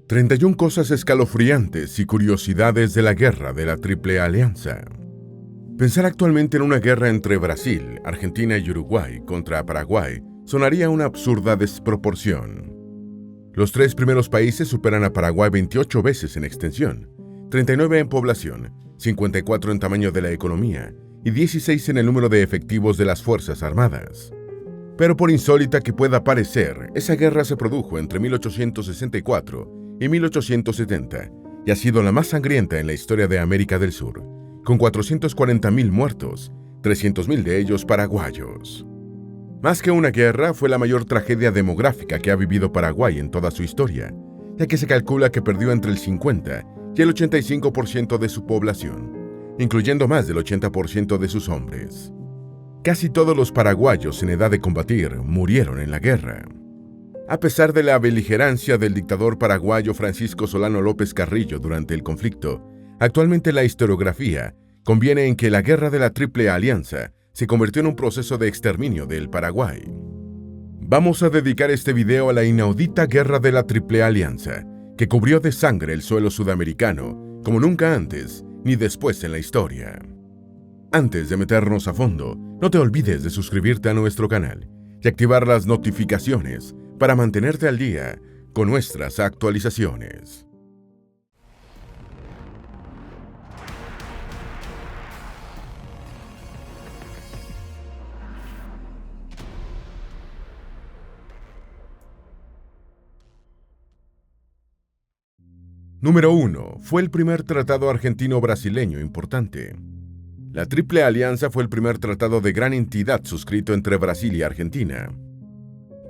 31 cosas escalofriantes y curiosidades de la guerra de la Triple Alianza. Pensar actualmente en una guerra entre Brasil, Argentina y Uruguay contra Paraguay sonaría una absurda desproporción. Los tres primeros países superan a Paraguay 28 veces en extensión, 39 en población, 54 en tamaño de la economía y 16 en el número de efectivos de las Fuerzas Armadas. Pero por insólita que pueda parecer, esa guerra se produjo entre 1864 y 1870 y ha sido la más sangrienta en la historia de América del Sur, con 440.000 muertos, 300.000 de ellos paraguayos. Más que una guerra, fue la mayor tragedia demográfica que ha vivido Paraguay en toda su historia, ya que se calcula que perdió entre el 50 y el 85% de su población, incluyendo más del 80% de sus hombres. Casi todos los paraguayos en edad de combatir murieron en la guerra. A pesar de la beligerancia del dictador paraguayo Francisco Solano López Carrillo durante el conflicto, actualmente la historiografía conviene en que la guerra de la Triple Alianza se convirtió en un proceso de exterminio del Paraguay. Vamos a dedicar este video a la inaudita guerra de la Triple Alianza, que cubrió de sangre el suelo sudamericano como nunca antes ni después en la historia. Antes de meternos a fondo, no te olvides de suscribirte a nuestro canal y activar las notificaciones para mantenerte al día con nuestras actualizaciones. Número 1. Fue el primer tratado argentino-brasileño importante. La Triple Alianza fue el primer tratado de gran entidad suscrito entre Brasil y Argentina.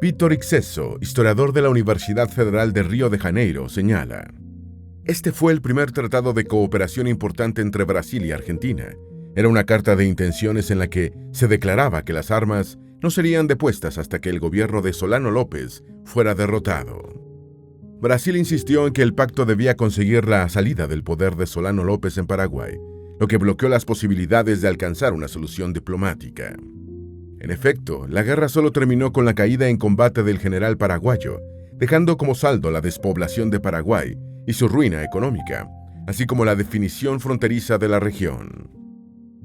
Vitor Ixeso, historiador de la Universidad Federal de Río de Janeiro, señala: este fue el primer tratado de cooperación importante entre Brasil y Argentina. Era una carta de intenciones en la que se declaraba que las armas no serían depuestas hasta que el gobierno de Solano López fuera derrotado. Brasil insistió en que el pacto debía conseguir la salida del poder de Solano López en Paraguay, lo que bloqueó las posibilidades de alcanzar una solución diplomática. En efecto, la guerra solo terminó con la caída en combate del general paraguayo, dejando como saldo la despoblación de Paraguay y su ruina económica, así como la definición fronteriza de la región.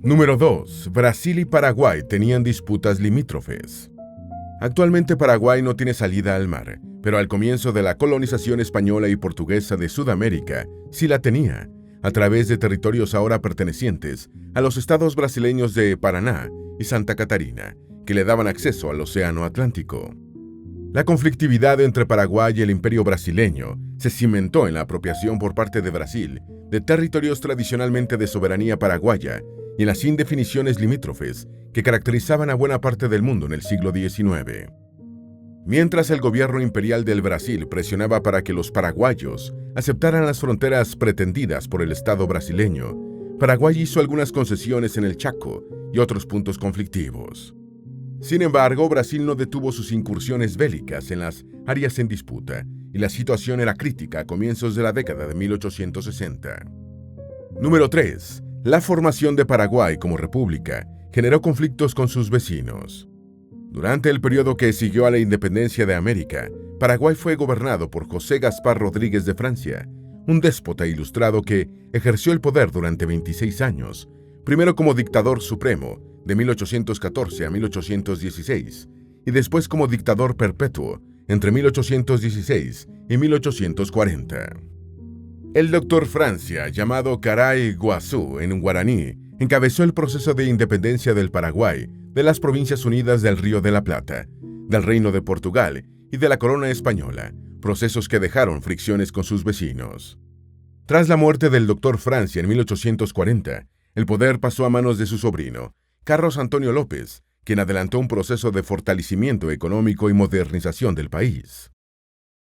Número 2. Brasil y Paraguay tenían disputas limítrofes. Actualmente Paraguay no tiene salida al mar, pero al comienzo de la colonización española y portuguesa de Sudamérica sí la tenía, a través de territorios ahora pertenecientes a los estados brasileños de Paraná y Santa Catarina, que le daban acceso al Océano Atlántico. La conflictividad entre Paraguay y el Imperio brasileño se cimentó en la apropiación por parte de Brasil de territorios tradicionalmente de soberanía paraguaya y en las indefiniciones limítrofes que caracterizaban a buena parte del mundo en el siglo XIX. Mientras el gobierno imperial del Brasil presionaba para que los paraguayos aceptaran las fronteras pretendidas por el Estado brasileño, Paraguay hizo algunas concesiones en el Chaco y otros puntos conflictivos. Sin embargo, Brasil no detuvo sus incursiones bélicas en las áreas en disputa, y la situación era crítica a comienzos de la década de 1860. Número 3. La formación de Paraguay como república generó conflictos con sus vecinos. Durante el periodo que siguió a la independencia de América, Paraguay fue gobernado por José Gaspar Rodríguez de Francia, un déspota ilustrado que ejerció el poder durante 26 años, primero como dictador supremo, de 1814 a 1816, y después como dictador perpetuo, entre 1816 y 1840. El doctor Francia, llamado Caray Guazú en guaraní, encabezó el proceso de independencia del Paraguay de las Provincias Unidas del Río de la Plata, del Reino de Portugal y de la Corona Española, procesos que dejaron fricciones con sus vecinos. Tras la muerte del doctor Francia en 1840, el poder pasó a manos de su sobrino, Carlos Antonio López, quien adelantó un proceso de fortalecimiento económico y modernización del país.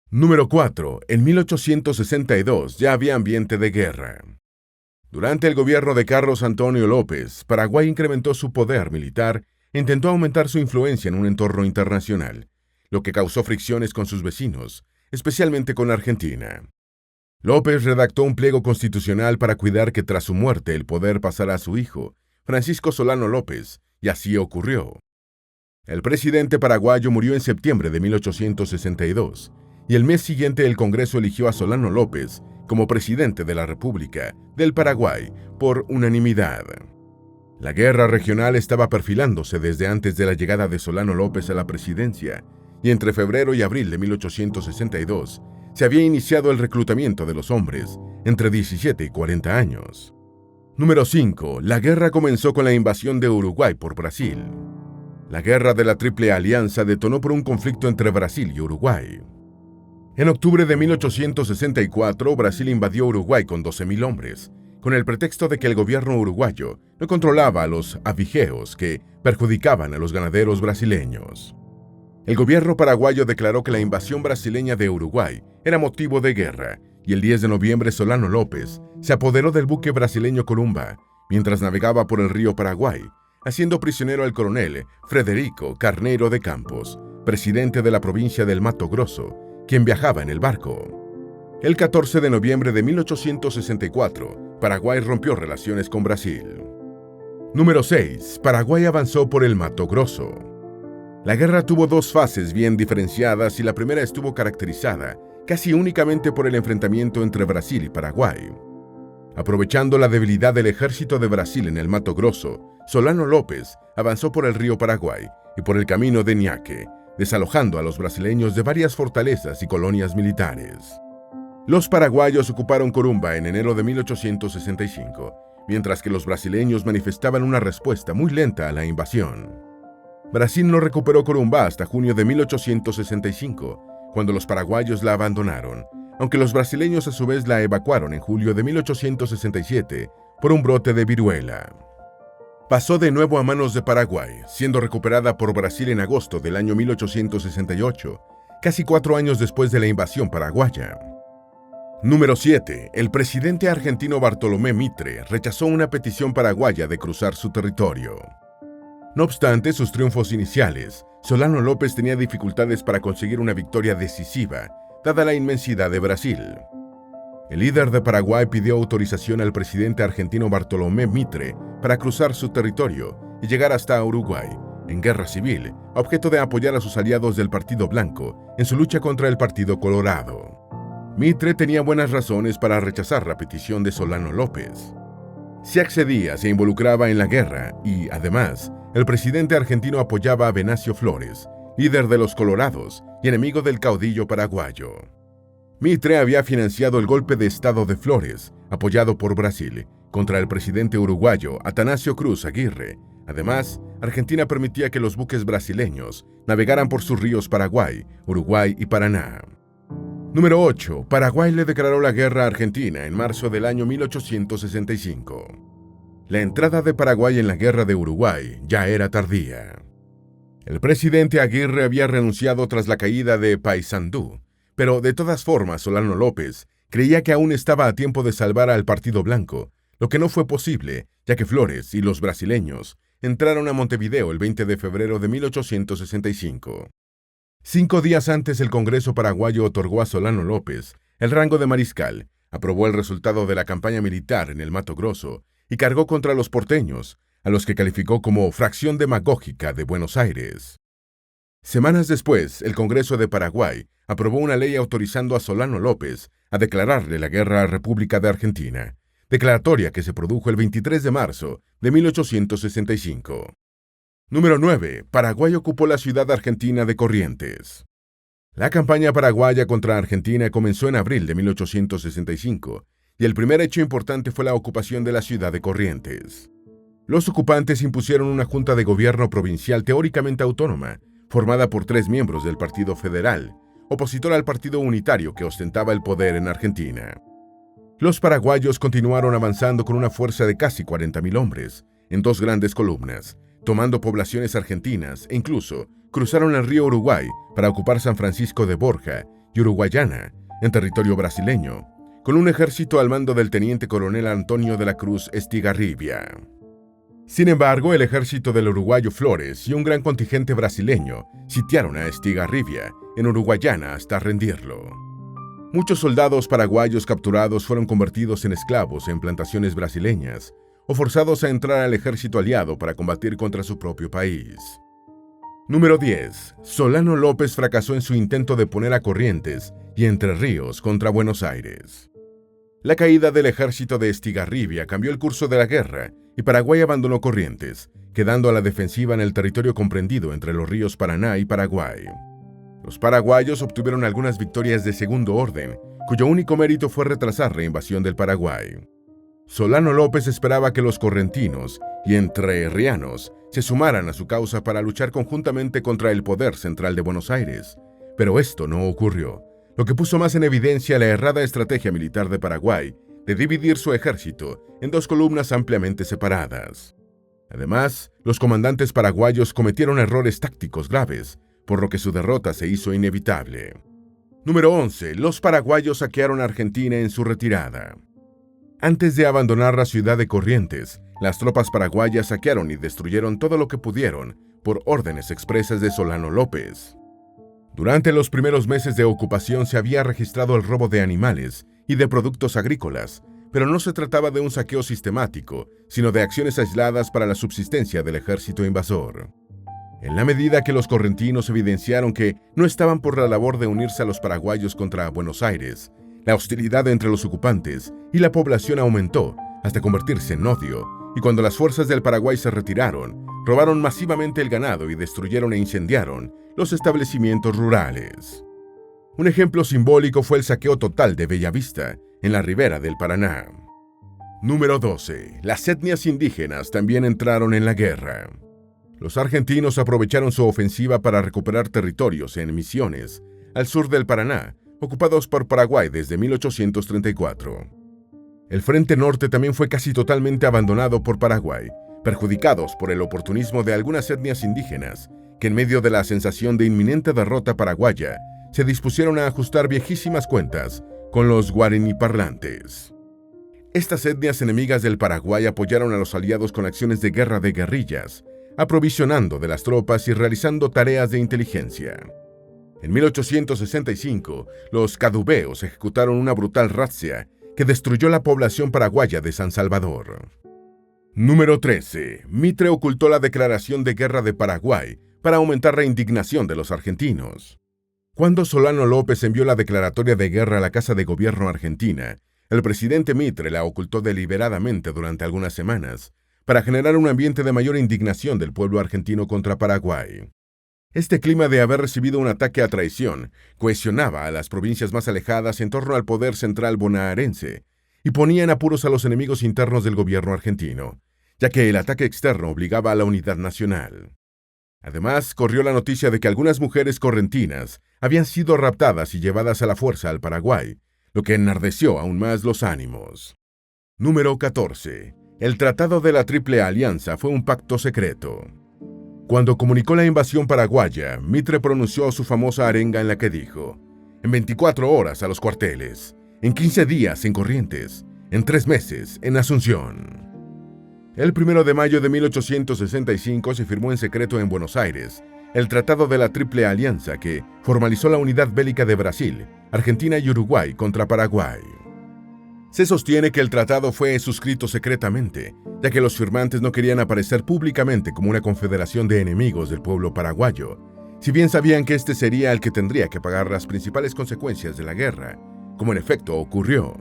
Número 4. En 1862 ya había ambiente de guerra. Durante el gobierno de Carlos Antonio López, Paraguay incrementó su poder militar e intentó aumentar su influencia en un entorno internacional, lo que causó fricciones con sus vecinos, especialmente con Argentina. López redactó un pliego constitucional para cuidar que tras su muerte el poder pasara a su hijo, Francisco Solano López, y así ocurrió. El presidente paraguayo murió en septiembre de 1862, y el mes siguiente el Congreso eligió a Solano López como presidente de la República del Paraguay por unanimidad. La guerra regional estaba perfilándose desde antes de la llegada de Solano López a la presidencia, y entre febrero y abril de 1862 se había iniciado el reclutamiento de los hombres entre 17 y 40 años. Número 5. La guerra comenzó con la invasión de Uruguay por Brasil. La guerra de la Triple Alianza detonó por un conflicto entre Brasil y Uruguay. En octubre de 1864, Brasil invadió Uruguay con 12.000 hombres, con el pretexto de que el gobierno uruguayo no controlaba a los avigeos que perjudicaban a los ganaderos brasileños. El gobierno paraguayo declaró que la invasión brasileña de Uruguay era motivo de guerra, y el 10 de noviembre Solano López se apoderó del buque brasileño Columba mientras navegaba por el río Paraguay, haciendo prisionero al coronel Frederico Carneiro de Campos, presidente de la provincia del Mato Grosso, quien viajaba en el barco. El 14 de noviembre de 1864, Paraguay rompió relaciones con Brasil. Número 6. Paraguay avanzó por el Mato Grosso. La guerra tuvo dos fases bien diferenciadas y la primera estuvo caracterizada casi únicamente por el enfrentamiento entre Brasil y Paraguay. Aprovechando la debilidad del ejército de Brasil en el Mato Grosso, Solano López avanzó por el río Paraguay y por el camino de Ñaque, desalojando a los brasileños de varias fortalezas y colonias militares. Los paraguayos ocuparon Corumba en enero de 1865, mientras que los brasileños manifestaban una respuesta muy lenta a la invasión. Brasil no recuperó Corumba hasta junio de 1865, cuando los paraguayos la abandonaron, aunque los brasileños a su vez la evacuaron en julio de 1867 por un brote de viruela. Pasó de nuevo a manos de Paraguay, siendo recuperada por Brasil en agosto del año 1868, casi 4 años después de la invasión paraguaya. Número 7. El presidente argentino Bartolomé Mitre rechazó una petición paraguaya de cruzar su territorio. No obstante sus triunfos iniciales, Solano López tenía dificultades para conseguir una victoria decisiva, dada la inmensidad de Brasil. El líder de Paraguay pidió autorización al presidente argentino Bartolomé Mitre para cruzar su territorio y llegar hasta Uruguay, en guerra civil, a objeto de apoyar a sus aliados del Partido Blanco en su lucha contra el Partido Colorado. Mitre tenía buenas razones para rechazar la petición de Solano López. Si accedía, se involucraba en la guerra y, además, el presidente argentino apoyaba a Venancio Flores, líder de los Colorados y enemigo del caudillo paraguayo. Mitre había financiado el golpe de Estado de Flores, apoyado por Brasil, contra el presidente uruguayo Atanasio Cruz Aguirre. Además, Argentina permitía que los buques brasileños navegaran por sus ríos Paraguay, Uruguay y Paraná. Número 8. Paraguay le declaró la guerra a Argentina en marzo del año 1865. La entrada de Paraguay en la guerra de Uruguay ya era tardía. El presidente Aguirre había renunciado tras la caída de Paysandú, pero de todas formas Solano López creía que aún estaba a tiempo de salvar al Partido Blanco, lo que no fue posible, ya que Flores y los brasileños entraron a Montevideo el 20 de febrero de 1865. 5 días antes el Congreso paraguayo otorgó a Solano López el rango de mariscal, aprobó el resultado de la campaña militar en el Mato Grosso y cargó contra los porteños, a los que calificó como fracción demagógica de Buenos Aires. Semanas después, el Congreso de Paraguay aprobó una ley autorizando a Solano López a declararle la guerra a República de Argentina, declaratoria que se produjo el 23 de marzo de 1865. Número 9. Paraguay ocupó la ciudad argentina de Corrientes. La campaña paraguaya contra Argentina comenzó en abril de 1865, y el primer hecho importante fue la ocupación de la ciudad de Corrientes. Los ocupantes impusieron una junta de gobierno provincial teóricamente autónoma, formada por 3 miembros del Partido Federal, opositor al Partido Unitario que ostentaba el poder en Argentina. Los paraguayos continuaron avanzando con una fuerza de casi 40.000 hombres, en 2 grandes columnas, tomando poblaciones argentinas e incluso cruzaron el río Uruguay para ocupar San Francisco de Borja y Uruguayana, en territorio brasileño, con un ejército al mando del teniente coronel Antonio de la Cruz Estigarribia. Sin embargo, el ejército del uruguayo Flores y un gran contingente brasileño sitiaron a Estigarribia en Uruguayana hasta rendirlo. Muchos soldados paraguayos capturados fueron convertidos en esclavos en plantaciones brasileñas o forzados a entrar al ejército aliado para combatir contra su propio país. Número 10. Solano López fracasó en su intento de poner a Corrientes y Entre Ríos contra Buenos Aires. La caída del ejército de Estigarribia cambió el curso de la guerra y Paraguay abandonó Corrientes, quedando a la defensiva en el territorio comprendido entre los ríos Paraná y Paraguay. Los paraguayos obtuvieron algunas victorias de segundo orden, cuyo único mérito fue retrasar la invasión del Paraguay. Solano López esperaba que los correntinos y entrerrianos se sumaran a su causa para luchar conjuntamente contra el poder central de Buenos Aires, pero esto no ocurrió, lo que puso más en evidencia la errada estrategia militar de Paraguay de dividir su ejército en dos columnas ampliamente separadas. Además, los comandantes paraguayos cometieron errores tácticos graves, por lo que su derrota se hizo inevitable. Número 11. Los paraguayos saquearon Argentina en su retirada. Antes de abandonar la ciudad de Corrientes, las tropas paraguayas saquearon y destruyeron todo lo que pudieron por órdenes expresas de Solano López. Durante los primeros meses de ocupación se había registrado el robo de animales y de productos agrícolas, pero no se trataba de un saqueo sistemático, sino de acciones aisladas para la subsistencia del ejército invasor. En la medida que los correntinos evidenciaron que no estaban por la labor de unirse a los paraguayos contra Buenos Aires, la hostilidad entre los ocupantes y la población aumentó hasta convertirse en odio, y cuando las fuerzas del Paraguay se retiraron, robaron masivamente el ganado y destruyeron e incendiaron los establecimientos rurales. Un ejemplo simbólico fue el saqueo total de Bellavista, en la ribera del Paraná. Número 12. Las etnias indígenas también entraron en la guerra. Los argentinos aprovecharon su ofensiva para recuperar territorios en Misiones, al sur del Paraná, ocupados por Paraguay desde 1834. El Frente Norte también fue casi totalmente abandonado por Paraguay, perjudicados por el oportunismo de algunas etnias indígenas, que en medio de la sensación de inminente derrota paraguaya, se dispusieron a ajustar viejísimas cuentas con los guaraní parlantes. Estas etnias enemigas del Paraguay apoyaron a los aliados con acciones de guerra de guerrillas, aprovisionando de las tropas y realizando tareas de inteligencia. En 1865, los caduveos ejecutaron una brutal razzia que destruyó la población paraguaya de San Salvador. Número 13. Mitre ocultó la declaración de guerra de Paraguay para aumentar la indignación de los argentinos. Cuando Solano López envió la declaratoria de guerra a la Casa de Gobierno argentina, el presidente Mitre la ocultó deliberadamente durante algunas semanas para generar un ambiente de mayor indignación del pueblo argentino contra Paraguay. Este clima de haber recibido un ataque a traición cohesionaba a las provincias más alejadas en torno al poder central bonaerense y ponía en apuros a los enemigos internos del gobierno argentino, ya que el ataque externo obligaba a la unidad nacional. Además, corrió la noticia de que algunas mujeres correntinas habían sido raptadas y llevadas a la fuerza al Paraguay, lo que enardeció aún más los ánimos. Número 14. El Tratado de la Triple Alianza fue un pacto secreto. Cuando comunicó la invasión paraguaya, Mitre pronunció su famosa arenga en la que dijo: en 24 horas a los cuarteles, en 15 días en Corrientes, en 3 meses en Asunción. El 1 de mayo de 1865 se firmó en secreto en Buenos Aires el Tratado de la Triple Alianza que formalizó la unidad bélica de Brasil, Argentina y Uruguay contra Paraguay. Se sostiene que el tratado fue suscrito secretamente, ya que los firmantes no querían aparecer públicamente como una confederación de enemigos del pueblo paraguayo, si bien sabían que este sería el que tendría que pagar las principales consecuencias de la guerra, como en efecto ocurrió.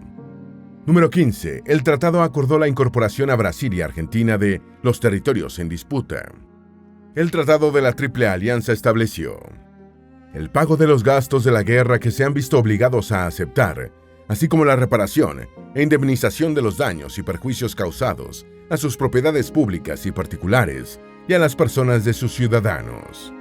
Número 15. El tratado acordó la incorporación a Brasil y Argentina de los territorios en disputa. El Tratado de la Triple Alianza estableció el pago de los gastos de la guerra que se han visto obligados a aceptar, así como la reparación e indemnización de los daños y perjuicios causados a sus propiedades públicas y particulares y a las personas de sus ciudadanos.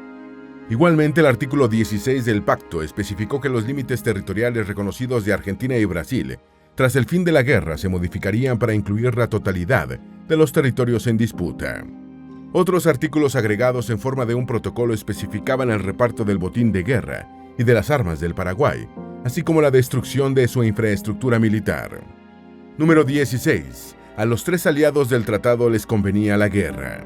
Igualmente, el artículo 16 del pacto especificó que los límites territoriales reconocidos de Argentina y Brasil tras el fin de la guerra se modificarían para incluir la totalidad de los territorios en disputa. Otros artículos agregados en forma de un protocolo especificaban el reparto del botín de guerra y de las armas del Paraguay, así como la destrucción de su infraestructura militar. Número 16. A los 3 aliados del tratado les convenía la guerra.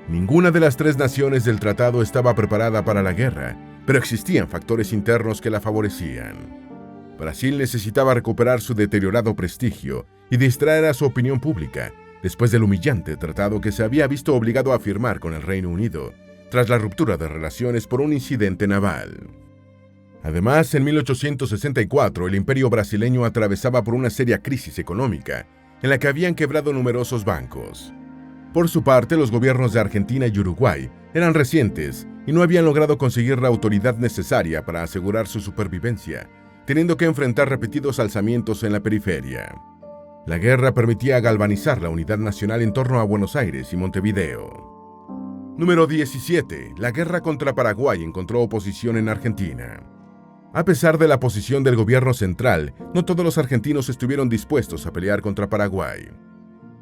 Ninguna de las 3 naciones del tratado estaba preparada para la guerra, pero existían factores internos que la favorecían. Brasil necesitaba recuperar su deteriorado prestigio y distraer a su opinión pública, después del humillante tratado que se había visto obligado a firmar con el Reino Unido, tras la ruptura de relaciones por un incidente naval. Además, en 1864 el imperio brasileño atravesaba por una seria crisis económica en la que habían quebrado numerosos bancos. Por su parte, los gobiernos de Argentina y Uruguay eran recientes y no habían logrado conseguir la autoridad necesaria para asegurar su supervivencia, teniendo que enfrentar repetidos alzamientos en la periferia. La guerra permitía galvanizar la unidad nacional en torno a Buenos Aires y Montevideo. Número 17. La guerra contra Paraguay encontró oposición en Argentina. A pesar de la posición del gobierno central, no todos los argentinos estuvieron dispuestos a pelear contra Paraguay.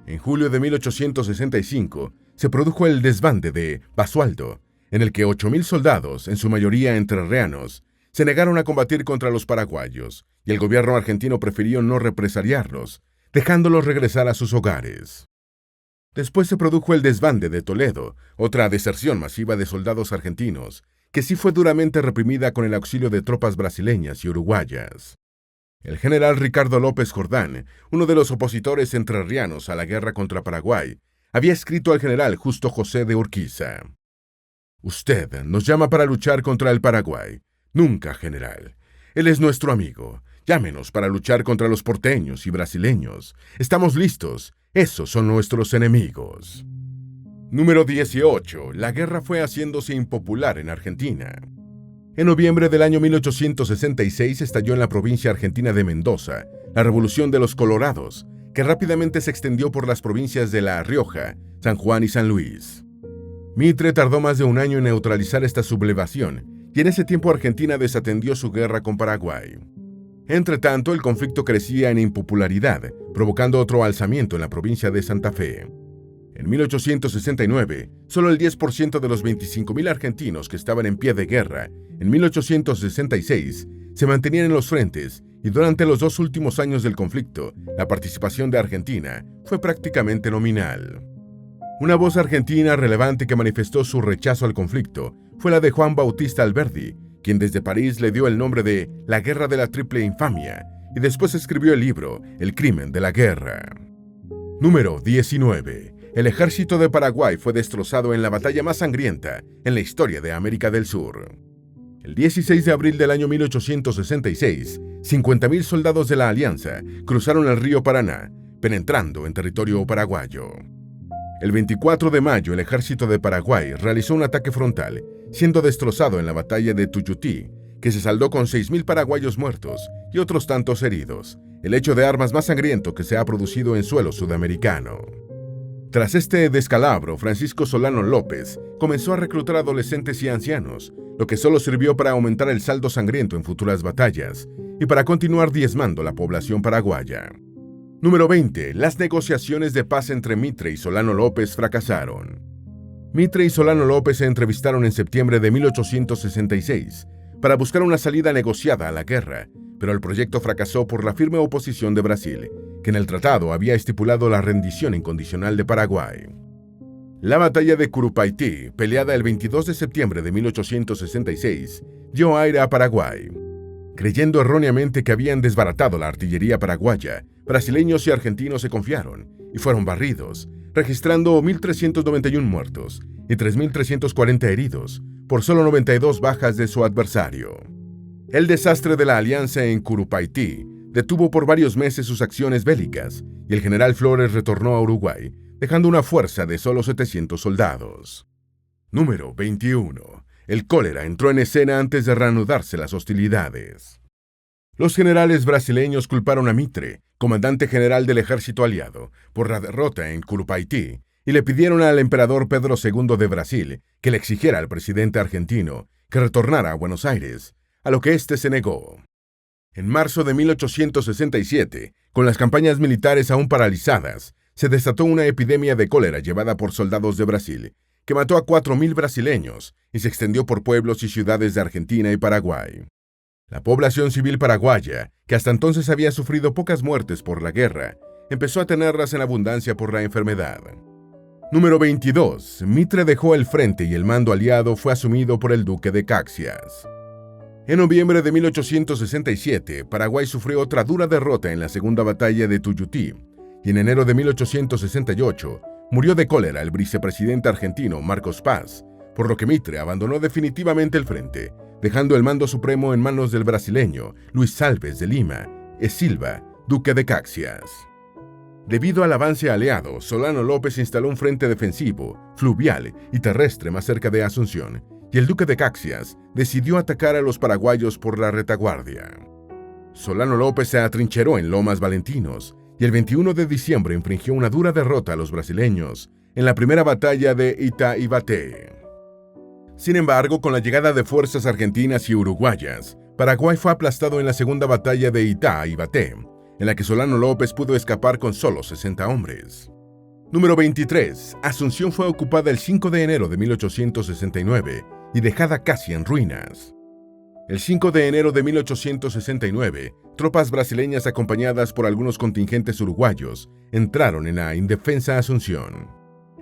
En julio de 1865 se produjo el desbande de Basualdo, en el que 8.000 soldados, en su mayoría entrerrianos, se negaron a combatir contra los paraguayos, y el gobierno argentino prefirió no represaliarlos, dejándolos regresar a sus hogares. Después se produjo el desbande de Toledo, otra deserción masiva de soldados argentinos, que sí fue duramente reprimida con el auxilio de tropas brasileñas y uruguayas. El general Ricardo López Jordán, uno de los opositores entrerrianos a la guerra contra Paraguay, había escrito al general Justo José de Urquiza: «Usted nos llama para luchar contra el Paraguay. Nunca, general. Él es nuestro amigo. Llámenos para luchar contra los porteños y brasileños. Estamos listos. Esos son nuestros enemigos». Número 18. La guerra fue haciéndose impopular en Argentina. En noviembre del año 1866 estalló en la provincia argentina de Mendoza la Revolución de los Colorados, que rápidamente se extendió por las provincias de La Rioja, San Juan y San Luis. Mitre tardó más de un año en neutralizar esta sublevación, y en ese tiempo Argentina desatendió su guerra con Paraguay. Entretanto, el conflicto crecía en impopularidad, provocando otro alzamiento en la provincia de Santa Fe. En 1869, solo el 10% de los 25.000 argentinos que estaban en pie de guerra en 1866 se mantenían en los frentes, y durante los 2 últimos años del conflicto, la participación de Argentina fue prácticamente nominal. Una voz argentina relevante que manifestó su rechazo al conflicto fue la de Juan Bautista Alberdi, quien desde París le dio el nombre de La Guerra de la Triple Infamia, y después escribió el libro El crimen de la guerra. Número 19. El ejército de Paraguay fue destrozado en la batalla más sangrienta en la historia de América del Sur. El 16 de abril del año 1866, 50.000 soldados de la Alianza cruzaron el río Paraná, penetrando en territorio paraguayo. El 24 de mayo, el ejército de Paraguay realizó un ataque frontal, siendo destrozado en la batalla de Tuyutí, que se saldó con 6.000 paraguayos muertos y otros tantos heridos, el hecho de armas más sangriento que se ha producido en suelo sudamericano. Tras este descalabro, Francisco Solano López comenzó a reclutar adolescentes y ancianos, lo que solo sirvió para aumentar el saldo sangriento en futuras batallas y para continuar diezmando la población paraguaya. Número 20. Las negociaciones de paz entre Mitre y Solano López fracasaron. Mitre y Solano López se entrevistaron en septiembre de 1866 para buscar una salida negociada a la guerra, pero el proyecto fracasó por la firme oposición de Brasil, que en el tratado había estipulado la rendición incondicional de Paraguay. La batalla de Curupaytí, peleada el 22 de septiembre de 1866, dio aire a Paraguay. Creyendo erróneamente que habían desbaratado la artillería paraguaya, brasileños y argentinos se confiaron y fueron barridos, registrando 1.391 muertos y 3.340 heridos, por solo 92 bajas de su adversario. El desastre de la alianza en Curupaytí detuvo por varios meses sus acciones bélicas, y el general Flores retornó a Uruguay, dejando una fuerza de solo 700 soldados. Número 21. El cólera entró en escena antes de reanudarse las hostilidades. Los generales brasileños culparon a Mitre, comandante general del ejército aliado, por la derrota en Curupaytí, y le pidieron al emperador Pedro II de Brasil que le exigiera al presidente argentino que retornara a Buenos Aires, a lo que éste se negó. En marzo de 1867, con las campañas militares aún paralizadas, se desató una epidemia de cólera llevada por soldados de Brasil, que mató a 4.000 brasileños y se extendió por pueblos y ciudades de Argentina y Paraguay. La población civil paraguaya, que hasta entonces había sufrido pocas muertes por la guerra, empezó a tenerlas en abundancia por la enfermedad. Número 22. Mitre dejó el frente y el mando aliado fue asumido por el duque de Caxias. En noviembre de 1867, Paraguay sufrió otra dura derrota en la segunda batalla de Tuyutí, y en enero de 1868 murió de cólera el vicepresidente argentino Marcos Paz, por lo que Mitre abandonó definitivamente el frente, dejando el mando supremo en manos del brasileño Luis Alves de Lima e Silva, duque de Caxias. Debido al avance aliado, Solano López instaló un frente defensivo, fluvial y terrestre más cerca de Asunción, y el duque de Caxias decidió atacar a los paraguayos por la retaguardia. Solano López se atrincheró en Lomas Valentinos y el 21 de diciembre infligió una dura derrota a los brasileños en la primera batalla de Itaibate. Sin embargo, con la llegada de fuerzas argentinas y uruguayas, Paraguay fue aplastado en la segunda batalla de Itaibate, en la que Solano López pudo escapar con solo 60 hombres. Número 23. Asunción fue ocupada el 5 de enero de 1869 y dejada casi en ruinas. El 5 de enero de 1869, tropas brasileñas acompañadas por algunos contingentes uruguayos entraron en la indefensa Asunción.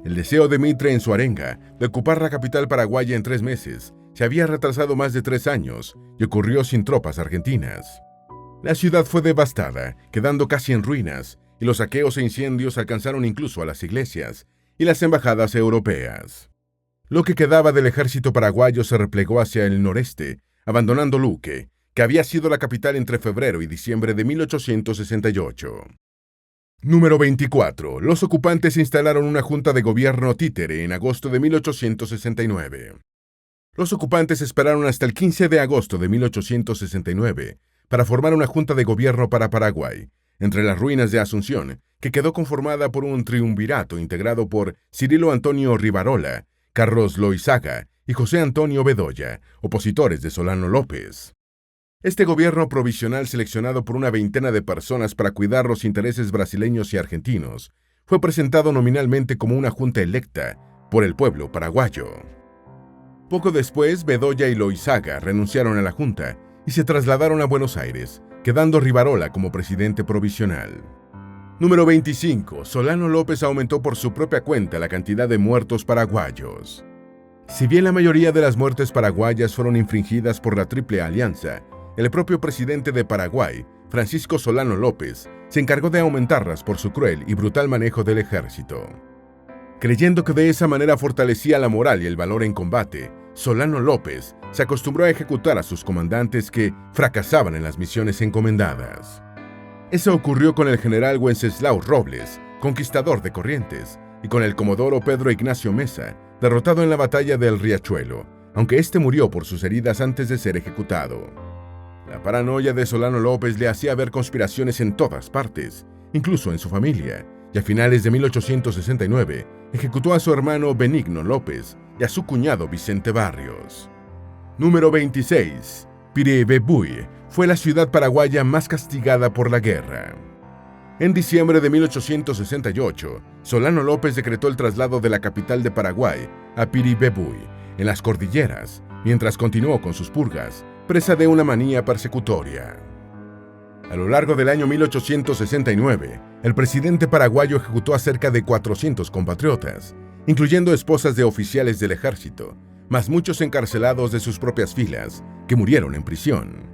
El deseo de Mitre en su arenga de ocupar la capital paraguaya en 3 meses se había retrasado más de 3 años y ocurrió sin tropas argentinas. La ciudad fue devastada, quedando casi en ruinas, y los saqueos e incendios alcanzaron incluso a las iglesias y las embajadas europeas. Lo que quedaba del ejército paraguayo se replegó hacia el noreste, abandonando Luque, que había sido la capital entre febrero y diciembre de 1868. Número 24. Los ocupantes instalaron una junta de gobierno títere en agosto de 1869. Los ocupantes esperaron hasta el 15 de agosto de 1869 para formar una junta de gobierno para Paraguay, entre las ruinas de Asunción, que quedó conformada por un triunvirato integrado por Cirilo Antonio Rivarola, Carlos Loizaga y José Antonio Bedoya, opositores de Solano López. Este gobierno provisional, seleccionado por una veintena de personas para cuidar los intereses brasileños y argentinos, fue presentado nominalmente como una junta electa por el pueblo paraguayo. Poco después, Bedoya y Loizaga renunciaron a la junta y se trasladaron a Buenos Aires, quedando Rivarola como presidente provisional. Número 25. Solano López aumentó por su propia cuenta la cantidad de muertos paraguayos. Si bien la mayoría de las muertes paraguayas fueron infringidas por la Triple Alianza, el propio presidente de Paraguay, Francisco Solano López, se encargó de aumentarlas por su cruel y brutal manejo del ejército. Creyendo que de esa manera fortalecía la moral y el valor en combate, Solano López se acostumbró a ejecutar a sus comandantes que fracasaban en las misiones encomendadas. Eso ocurrió con el general Wenceslao Robles, conquistador de Corrientes, y con el comodoro Pedro Ignacio Mesa, derrotado en la batalla del Riachuelo, aunque este murió por sus heridas antes de ser ejecutado. La paranoia de Solano López le hacía ver conspiraciones en todas partes, incluso en su familia, y a finales de 1869 ejecutó a su hermano Benigno López y a su cuñado Vicente Barrios. Número 26. Piribebuy fue la ciudad paraguaya más castigada por la guerra. En diciembre de 1868, Solano López decretó el traslado de la capital de Paraguay a Piribebuy, en las cordilleras, mientras continuó con sus purgas, presa de una manía persecutoria. A lo largo del año 1869, el presidente paraguayo ejecutó a cerca de 400 compatriotas, incluyendo esposas de oficiales del ejército, más muchos encarcelados de sus propias filas, que murieron en prisión.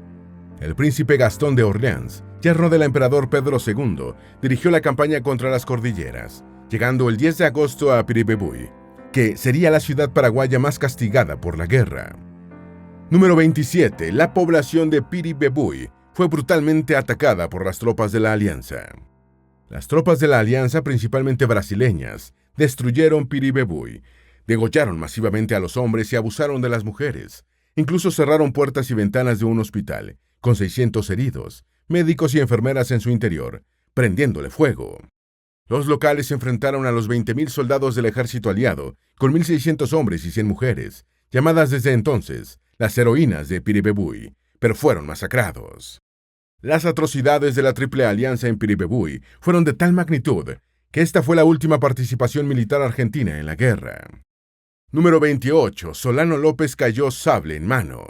El príncipe Gastón de Orleans, yerno del emperador Pedro II, dirigió la campaña contra las cordilleras, llegando el 10 de agosto a Piribebuy, que sería la ciudad paraguaya más castigada por la guerra. Número 27. La población de Piribebuy fue brutalmente atacada por las tropas de la Alianza. Las tropas de la Alianza, principalmente brasileñas, destruyeron Piribebuy, degollaron masivamente a los hombres y abusaron de las mujeres. Incluso cerraron puertas y ventanas de un hospital, con 600 heridos, médicos y enfermeras en su interior, prendiéndole fuego. Los locales se enfrentaron a los 20.000 soldados del ejército aliado, con 1.600 hombres y 100 mujeres, llamadas desde entonces las heroínas de Piribebuy, pero fueron masacrados. Las atrocidades de la Triple Alianza en Piribebuy fueron de tal magnitud que esta fue la última participación militar argentina en la guerra. Número 28. Solano López cayó sable en mano.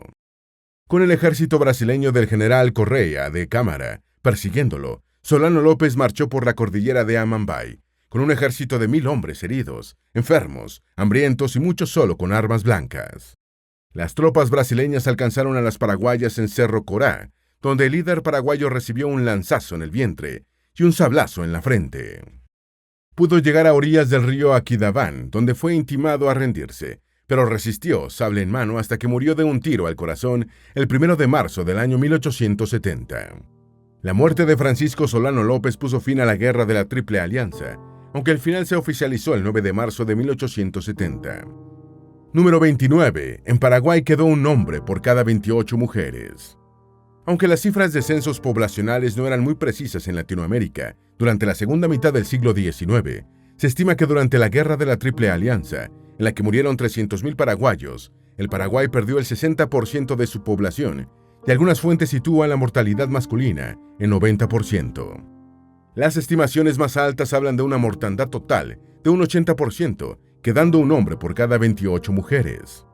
Con el ejército brasileño del general Correa de Cámara persiguiéndolo, Solano López marchó por la cordillera de Amambay, con un ejército de 1.000 hombres heridos, enfermos, hambrientos y muchos solo con armas blancas. Las tropas brasileñas alcanzaron a las paraguayas en Cerro Corá, donde el líder paraguayo recibió un lanzazo en el vientre y un sablazo en la frente. Pudo llegar a orillas del río Aquidaván, donde fue intimado a rendirse, pero resistió sable en mano hasta que murió de un tiro al corazón el 1 de marzo del año 1870. La muerte de Francisco Solano López puso fin a la Guerra de la Triple Alianza, aunque al final se oficializó el 9 de marzo de 1870. Número 29. En Paraguay quedó un hombre por cada 28 mujeres. Aunque las cifras de censos poblacionales no eran muy precisas en Latinoamérica, durante la segunda mitad del siglo XIX, se estima que durante la Guerra de la Triple Alianza, en la que murieron 300.000 paraguayos, el Paraguay perdió el 60% de su población, y algunas fuentes sitúan la mortalidad masculina en 90%. Las estimaciones más altas hablan de una mortandad total de un 80%, quedando un hombre por cada 28 mujeres.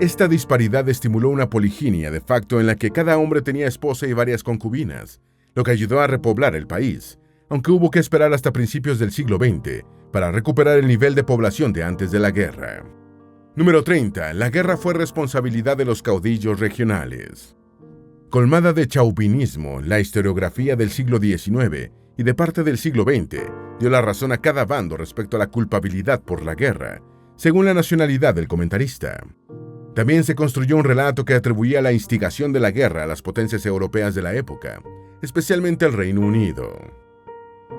Esta disparidad estimuló una poliginia de facto en la que cada hombre tenía esposa y varias concubinas, lo que ayudó a repoblar el país, aunque hubo que esperar hasta principios del siglo XX para recuperar el nivel de población de antes de la guerra. Número 30. La guerra fue responsabilidad de los caudillos regionales. Colmada de chauvinismo, la historiografía del siglo XIX y de parte del siglo XX dio la razón a cada bando respecto a la culpabilidad por la guerra, según la nacionalidad del comentarista. También se construyó un relato que atribuía la instigación de la guerra a las potencias europeas de la época, especialmente el Reino Unido.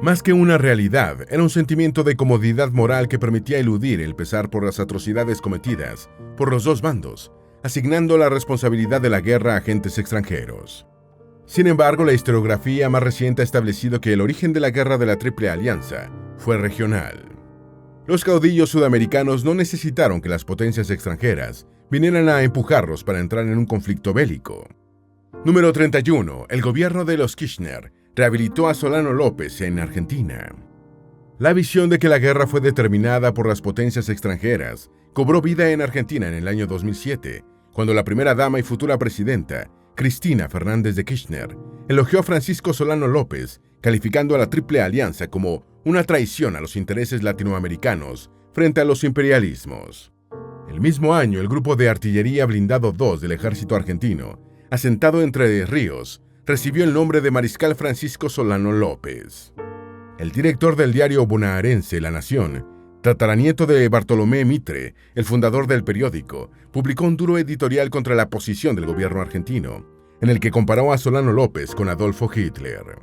Más que una realidad, era un sentimiento de comodidad moral que permitía eludir el pesar por las atrocidades cometidas por los dos bandos, asignando la responsabilidad de la guerra a agentes extranjeros. Sin embargo, la historiografía más reciente ha establecido que el origen de la Guerra de la Triple Alianza fue regional. Los caudillos sudamericanos no necesitaron que las potencias extranjeras vinieran a empujarlos para entrar en un conflicto bélico. Número 31. El gobierno de los Kirchner rehabilitó a Solano López en Argentina. La visión de que la guerra fue determinada por las potencias extranjeras cobró vida en Argentina en el año 2007, cuando la primera dama y futura presidenta, Cristina Fernández de Kirchner, elogió a Francisco Solano López, calificando a la Triple Alianza como una traición a los intereses latinoamericanos frente a los imperialismos. El mismo año, el Grupo de Artillería Blindado 2 del Ejército Argentino, asentado entre Ríos, recibió el nombre de Mariscal Francisco Solano López. El director del diario bonaerense La Nación, tataranieto de Bartolomé Mitre, el fundador del periódico, publicó un duro editorial contra la posición del gobierno argentino, en el que comparó a Solano López con Adolfo Hitler.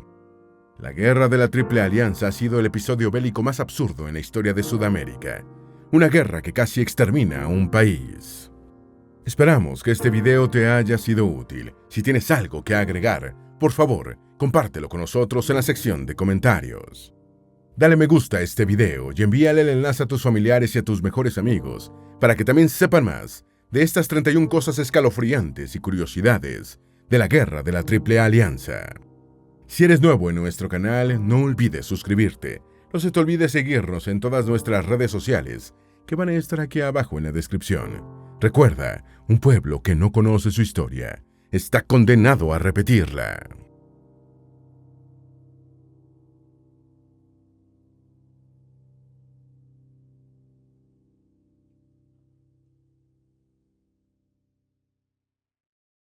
La Guerra de la Triple Alianza ha sido el episodio bélico más absurdo en la historia de Sudamérica, una guerra que casi extermina a un país. Esperamos que este video te haya sido útil. Si tienes algo que agregar, por favor, compártelo con nosotros en la sección de comentarios. Dale me gusta a este video y envíale el enlace a tus familiares y a tus mejores amigos para que también sepan más de estas 31 cosas escalofriantes y curiosidades de la Guerra de la Triple Alianza. Si eres nuevo en nuestro canal, no olvides suscribirte. No se te olvide seguirnos en todas nuestras redes sociales, que van a estar aquí abajo en la descripción. Recuerda, un pueblo que no conoce su historia está condenado a repetirla.